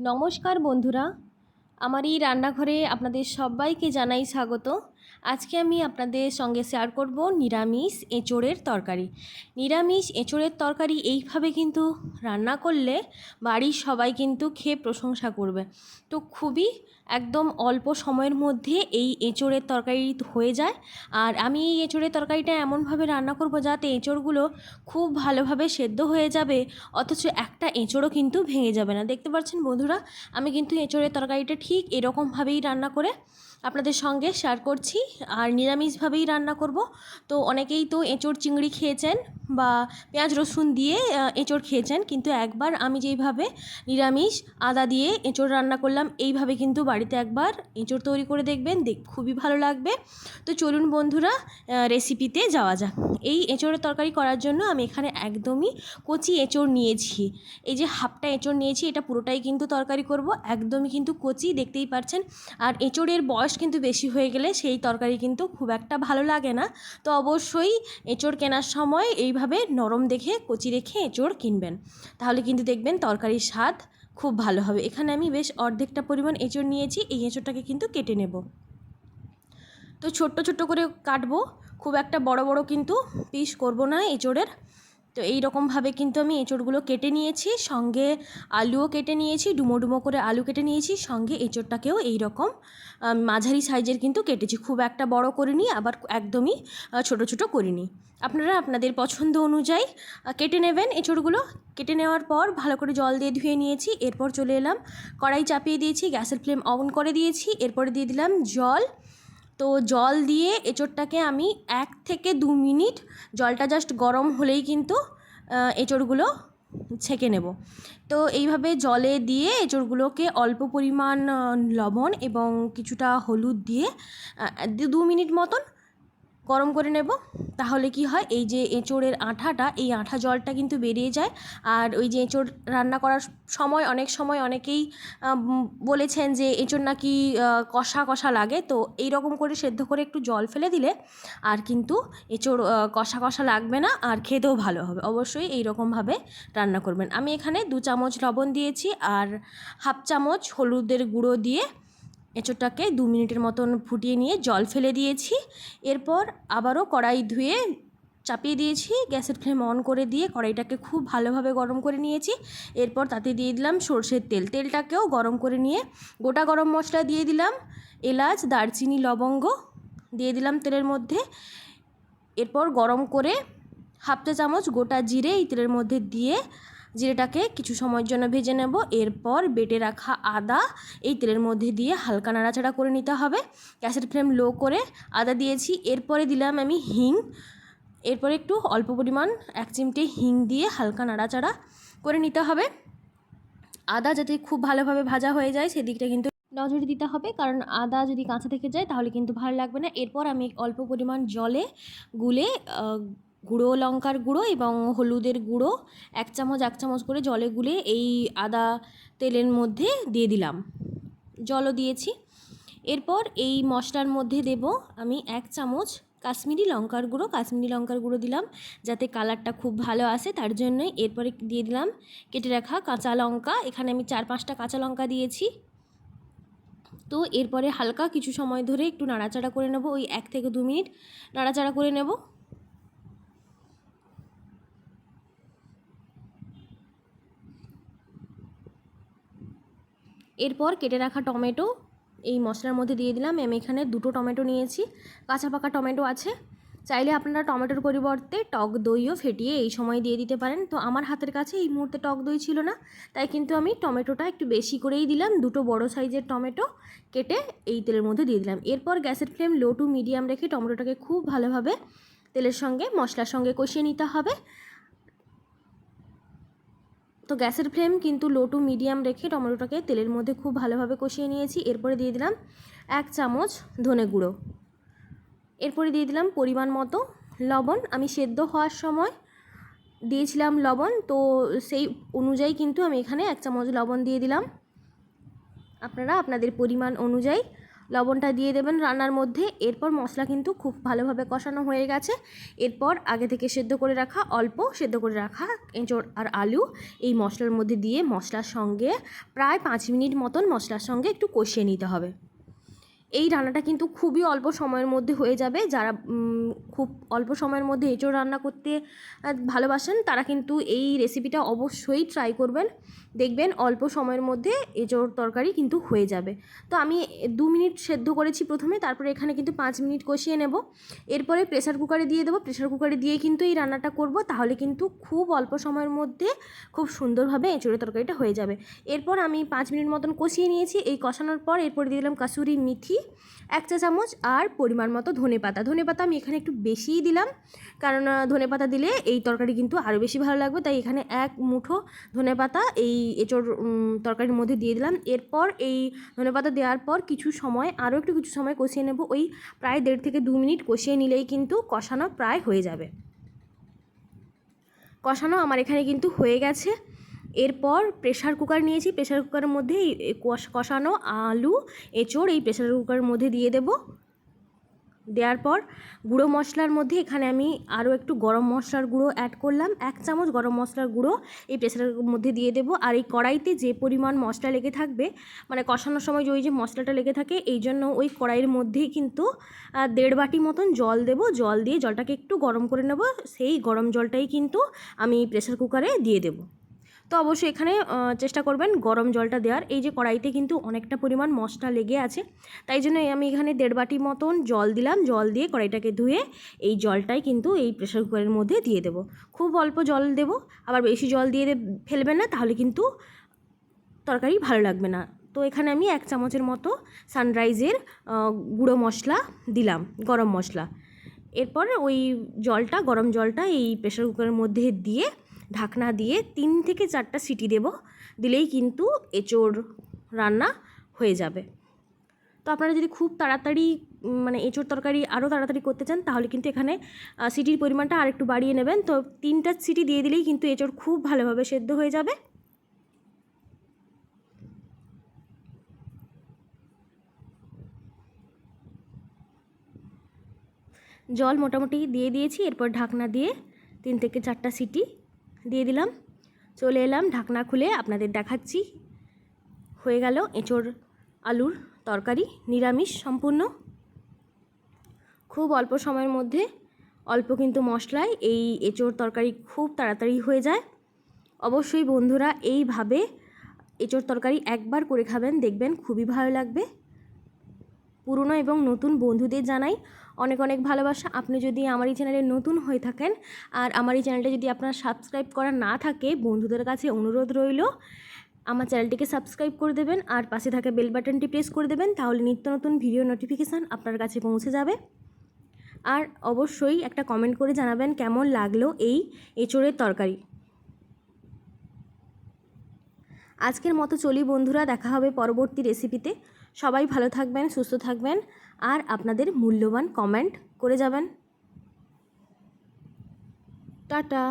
নমস্কার বন্ধুরা, আমার এই রান্নাঘরে আপনাদের সবাইকে জানাই স্বাগত। আজকে আমি আপনাদের সঙ্গে শেয়ার করব নিরামিষ এঁচোড়ের তরকারি। নিরামিষ এঁচোড়ের তরকারি এইভাবে কিন্তু রান্না করলে বাড়ির সবাই কিন্তু খেয়ে প্রশংসা করবে। তো খুবই একদম অল্প সময়ের মধ্যে এই এঁচোড়ের তরকারি হয়ে যায়। আর আমি এই এঁচোড়ের তরকারিটা এমনভাবে রান্না করব যাতে এঁচোড়গুলো খুব ভালোভাবে সেদ্ধ হয়ে যাবে, অথচ একটা এঁচোড়ও কিন্তু ভেঙে যাবে না। দেখতে পাচ্ছেন বন্ধুরা, আমি কিন্তু এঁচোড়ের তরকারিটা ঠিক এরকমভাবেই রান্না করে আপনাদের সঙ্গে শেয়ার করছি। আর নিরামিষভাবেই রান্না করব। তো অনেকেই তো এঁচোড় চিংড়ি খেয়েছেন বা পেঁয়াজ রসুন দিয়ে এঁচোড় খেয়েছেন, কিন্তু একবার আমি যেইভাবে নিরামিষ আদা দিয়ে এঁচোড় রান্না করলাম, এইভাবে কিন্তু বাড়িতে একবার এঁচোড় তৈরি করে দেখবেন, খুবই ভালো লাগবে। তো চলুন বন্ধুরা, রেসিপিতে যাওয়া যাক। এই এঁচোড়ের তরকারি করার জন্য আমি এখানে একদমই কচি এঁচোড় নিয়েছি। এই যে হাফটা এঁচোড় নিয়েছি, এটা পুরোটাই কিন্তু তরকারি করব, একদমই কিন্তু কচি, দেখতেই পাচ্ছেন। আর এঁচোড়ের বয়স কিন্তু বেশি হয়ে গেলে সেই তরকারি কিন্তু খুব একটা ভালো লাগে না। তো অবশ্যই এঁচোড় কেনার সময় এইভাবে নরম দেখে কচি রেখে এঁচোড় কিনবেন, তাহলে কিন্তু দেখবেন তরকারির স্বাদ খুব ভালো হবে। এখানে আমি বেশ অর্ধেকটা পরিমাণ এঁচোড় নিয়েছি। এই এঁচোড়টাকে কিন্তু কেটে নেব। তো ছোট্ট ছোট্ট করে কাটবো, খুব একটা বড় বড় কিন্তু পিস করব না এঁচোড়ের। তো এই রকমভাবে কিন্তু আমি এঁচোড়গুলো কেটে নিয়েছি, সঙ্গে আলুও কেটে নিয়েছি, ডুমো ডুমো করে আলু কেটে নিয়েছি, সঙ্গে এঁচোড়টাকেও এই রকম মাঝারি সাইজের কিন্তু কেটেছি, খুব একটা বড় করিনি, আবার একদমই ছোট ছোট করিনি। আপনারা আপনাদের পছন্দ অনুযায়ী কেটে নেবেন এঁচোড়গুলো। কেটে নেওয়ার পর ভালো করে জল দিয়ে ধুয়ে নিয়েছি। এরপর চলে এলাম, কড়াই চাপিয়ে দিয়েছি, গ্যাসের ফ্লেম অন করে দিয়েছি। এরপরে দিয়ে দিলাম জল। তো জল দিয়ে এঁচোড়টাকে আমি 1 থেকে 2 মিনিট, জলটা জাস্ট গরম হলেই কিন্তু এঁচোড়গুলো ছেঁকে নেব। তো এইভাবে জলে দিয়ে এঁচোড়গুলোকে অল্প পরিমাণ লবণ এবং কিছুটা হলুদ দিয়ে 2 মিনিট মতন গরম করে নেব। তাহলে কি হয়, এই যে এঁচোড়ের আঠাটা, এই আঠা জলটা কিন্তু বেরিয়ে যায়। আর ওই যে এঁচোড় রান্না করার সময় অনেক সময় অনেকেই বলেছেন যে এঁচোড় নাকি কষা কষা লাগে। তো এই রকম করে সেদ্ধ করে একটু জল ফেলে দিলে আর কিন্তু এঁচোড় কষা কষা লাগবে না, আর খেতেও ভালো হবে। অবশ্যই এই রকমভাবে রান্না করবেন। আমি এখানে 2 চামচ লবণ দিয়েছি আর হাফ চামচ হলুদের গুঁড়ো দিয়ে এঁচোড়টাকে 2 মিনিটের মতন ফুটিয়ে নিয়ে জল ফেলে দিয়েছি। এরপর আবারও কড়াই ধুয়ে চাপিয়ে দিয়েছি, গ্যাসের ফ্লেম অন করে দিয়ে কড়াইটাকে খুব ভালোভাবে গরম করে নিয়েছি। এরপর তাতে দিয়ে দিলাম সরষের তেল। তেলটাকেও গরম করে নিয়ে গোটা গরম মশলা দিয়ে দিলাম, এলাচ, দারচিনি, লবঙ্গ দিয়ে দিলাম তেলের মধ্যে। এরপর গরম করে হাফ চা চামচ গোটা জিরে এই তেলের মধ্যে দিয়ে জিরেটাকে কিছু সময়ের জন্য ভেজে নেব। এরপর বেটে রাখা আদা এই তেলের মধ্যে দিয়ে হালকা নাড়াচাড়া করে নিতে হবে। গ্যাসের ফ্লেম লো করে আদা দিয়েছি। এরপরে দিলাম আমি হিং। এরপরে একটু অল্প পরিমাণ 1 চিমটে হিং দিয়ে হালকা নাড়াচাড়া করে নিতে হবে। আদা যাতে খুব ভালোভাবে ভাজা হয়ে যায় সেদিকটা কিন্তু নজর দিতে হবে, কারণ আদা যদি কাঁচা থেকে যায় তাহলে কিন্তু ভালো লাগবে না। এরপর আমি অল্প পরিমাণ জলে গুলে গুঁড়ো লঙ্কার গুঁড়ো এবং হলুদের গুঁড়ো 1 চামচ করে জলে গুলে এই আদা তেলের মধ্যে দিয়ে দিলাম, জলও দিয়েছি। এরপর এই মশলার মধ্যে দেব আমি 1 চামচ কাশ্মীরি লঙ্কার গুঁড়ো দিলাম, যাতে কালারটা খুব ভালো আসে, তার জন্যই। এরপরে দিয়ে দিলাম কেটে রাখা কাঁচা লঙ্কা, এখানে আমি 4-5টা কাঁচা লঙ্কা দিয়েছি। তো এরপরে হালকা কিছু সময় ধরে একটু নাড়াচাড়া করে নেব, ওই 1 থেকে 2 মিনিট নাড়াচাড়া করে নেব। এরপর কেটে রাখা টমেটো এই মশলার মধ্যে দিয়ে দিলাম। আমি এখানে 2টো টমেটো নিয়েছি, কাঁচা পাকা টমেটো আছে। চাইলে আপনারা টমেটোর পরিবর্তে টক দইও ফেটিয়ে এই সময় দিয়ে দিতে পারেন। তো আমার হাতের কাছে এই মুহূর্তে টক দই ছিল না, তাই কিন্তু আমি টমেটোটা একটু বেশি করেই দিলাম। 2টো বড় সাইজের টমেটো কেটে এই তেলের মধ্যে দিয়ে দিলাম। এরপর গ্যাসের ফ্লেম লো টু মিডিয়াম রেখে টমেটোটাকে খুব ভালোভাবে তেলের সঙ্গে মশলার সঙ্গে কষিয়ে নিতে হবে। তো গ্যাসের ফ্লেম কিন্তু লো টু মিডিয়াম রেখে টমেটোটাকে তেলের মধ্যে খুব ভালোভাবে কষিয়ে নিয়েছি। এরপরে দিয়ে দিলাম 1 চামচ ধনে গুঁড়ো। এরপরে দিয়ে দিলাম পরিমাণ মতো লবণ। আমি সেদ্ধ হওয়ার সময় দিয়েছিলাম লবণ, তো সেই অনুযায়ী কিন্তু আমি এখানে 1 চামচ লবণ দিয়ে দিলাম। আপনারা আপনাদের পরিমাণ অনুযায়ী লবণটা দিয়ে দেবেন রান্নার মধ্যে। এরপর মশলা কিন্তু খুব ভালোভাবে কষানো হয়ে গেছে। এরপর আগে থেকে সেদ্ধ করে রাখা, অল্প সেদ্ধ করে রাখা এঁচোড় আর আলু এই মশলার মধ্যে দিয়ে মশলার সঙ্গে প্রায় 5 মিনিট মতন মশলার সঙ্গে একটু কষিয়ে নিতে হবে। এই রান্নাটা কিন্তু খুবই অল্প সময়ের মধ্যে হয়ে যাবে। যারা খুব অল্প সময়ের মধ্যে এঁচোড় রান্না করতে ভালোবাসেন তারা কিন্তু এই রেসিপিটা অবশ্যই ট্রাই করবেন। দেখবেন অল্প সময়ের মধ্যে এঁচোড় তরকারি কিন্তু হয়ে যাবে। তো আমি 2 মিনিট সেদ্ধ করেছি প্রথমে, তারপরে এখানে কিন্তু 5 মিনিট কষিয়ে নেব। এরপরে প্রেসার কুকারে দিয়ে দেবো। প্রেসার কুকারে দিয়ে কিন্তু এই রান্নাটা করব, তাহলে কিন্তু খুব অল্প সময়ের মধ্যে খুব সুন্দরভাবে এঁচোড়ের তরকারিটা হয়ে যাবে। এরপর আমি 5 মিনিট মতন কষিয়ে নিয়েছি। এই কষানোর পর এরপর দিয়ে দিলাম কাসুরি মেথি 1 চা চামচ আর পরিমাণ মতো ধনেপাতা। ধনেপাতা আমি এখানে একটু বেশিই দিলাম, কারণ ধনেপাতা দিলে এই তরকারি কিন্তু আরও বেশি ভালো লাগবে। তাই এখানে 1 মুঠো ধনেপাতা এই এঁচোড় তরকারির মধ্যে দিয়ে দিলাম। এরপর এই ধনেপাতা দেওয়ার পর কিছু সময় কষিয়ে নেব। ওই প্রায় 1.5 থেকে 2 মিনিট কষিয়ে নিলেই কিন্তু কষানো প্রায় হয়ে যাবে। কষানো আমার এখানে কিন্তু হয়ে গেছে। এরপর প্রেসার কুকার নিয়েছি। প্রেসার কুকারের মধ্যে এই কষানো আলু এঁচোড় এই প্রেসার কুকারের মধ্যে দিয়ে দেব। দেওয়ার পর গুঁড়ো মশলার মধ্যে এখানে আমি আরও একটু গরম মশলার গুঁড়ো অ্যাড করলাম। 1 চামচ গরম মশলার গুঁড়ো এই প্রেসারের মধ্যে দিয়ে দেবো। আর এই কড়াইতে যে পরিমাণ মশলা লেগে থাকবে, মানে কষানোর সময় যে মশলাটা লেগে থাকে, এই জন্য ওই কড়াইয়ের মধ্যেই কিন্তু 1.5 বাটি মতন জল দেব। জল দিয়ে জলটাকে একটু গরম করে নেব। সেই গরম জলটাই কিন্তু আমি প্রেসার কুকারে দিয়ে দেবো। তো অবশ্যই এখানে চেষ্টা করবেন গরম জলটা দেওয়ার। এই যে কড়াইতে কিন্তু অনেকটা পরিমাণ মশলা লেগে আছে, তাই জন্য আমি এখানে 1.5 বাটি মতন জল দিলাম। জল দিয়ে কড়াইটাকে ধুয়ে এই জলটাই কিন্তু এই প্রেসার কুকারের মধ্যে দিয়ে দেবো। খুব অল্প জল দেবো, আবার বেশি জল দিয়ে ফেলবেন না, তাহলে কিন্তু তরকারি ভালো লাগবে না। তো এখানে আমি 1 চামচের মতো সানরাইজের গুঁড়ো মশলা দিলাম, গরম মশলা। এরপর ওই গরম জলটা এই প্রেসার কুকারের মধ্যে দিয়ে ঢাকনা দিয়ে 3 থেকে 4টা সিটি দেব। দিলেই কিন্তু এঁচোড় রান্না হয়ে যাবে। তো আপনারা যদি খুব তাড়াতাড়ি মানে এঁচোড় তরকারি আরও তাড়াতাড়ি করতে চান, তাহলে কিন্তু এখানে সিটির পরিমাণটা আরেকটু বাড়িয়ে নেবেন। তো 3টা সিটি দিয়ে দিলেই কিন্তু এঁচোড় খুব ভালোভাবে সেদ্ধ হয়ে যাবে। জল মোটামুটি দিয়ে দিয়েছি। এরপর ঢাকনা দিয়ে 3 থেকে 4টা সিটি দিয়ে দিলাম। চলে এলাম ঢাকনা খুলে আপনাদের দেখাচ্ছি। হয়ে গেল এঁচোড় আলুর তরকারি, নিরামিষ সম্পূর্ণ। খুব অল্প সময়ের মধ্যে অল্প কিন্তু মশলায় এই এঁচোড় তরকারি খুব তাড়াতাড়ি হয়ে যায়। অবশ্যই বন্ধুরা এইভাবে এঁচোড় তরকারি একবার করে খাবেন, দেখবেন খুবই ভালো লাগবে। পুরনো এবং নতুন বন্ধুদের জানাই অনেক অনেক ভালোবাসা। আপনি যদি আমার এই চ্যানেলে নতুন হয়ে থাকেন আর আমার এই চ্যানেলটা যদি আপনার সাবস্ক্রাইব করা না থাকে, বন্ধুদের কাছে অনুরোধ রইল আমার চ্যানেলটিকে সাবস্ক্রাইব করে দেবেন আর পাশে থাকা বেল বাটনটি প্রেস করে দেবেন, তাহলে নিত্য নতুন ভিডিও নোটিফিকেশান আপনার কাছে পৌঁছে যাবে। আর অবশ্যই একটা কমেন্ট করে জানাবেন কেমন লাগলো এই এঁচোড়ের তরকারি। আজকের মতো চলি বন্ধুরা, দেখা হবে পরবর্তী রেসিপিতে। সবাই ভালো থাকবেন, সুস্থ থাকবেন আর আপনাদের মূল্যবান কমেন্ট করে যাবেন। টাটা।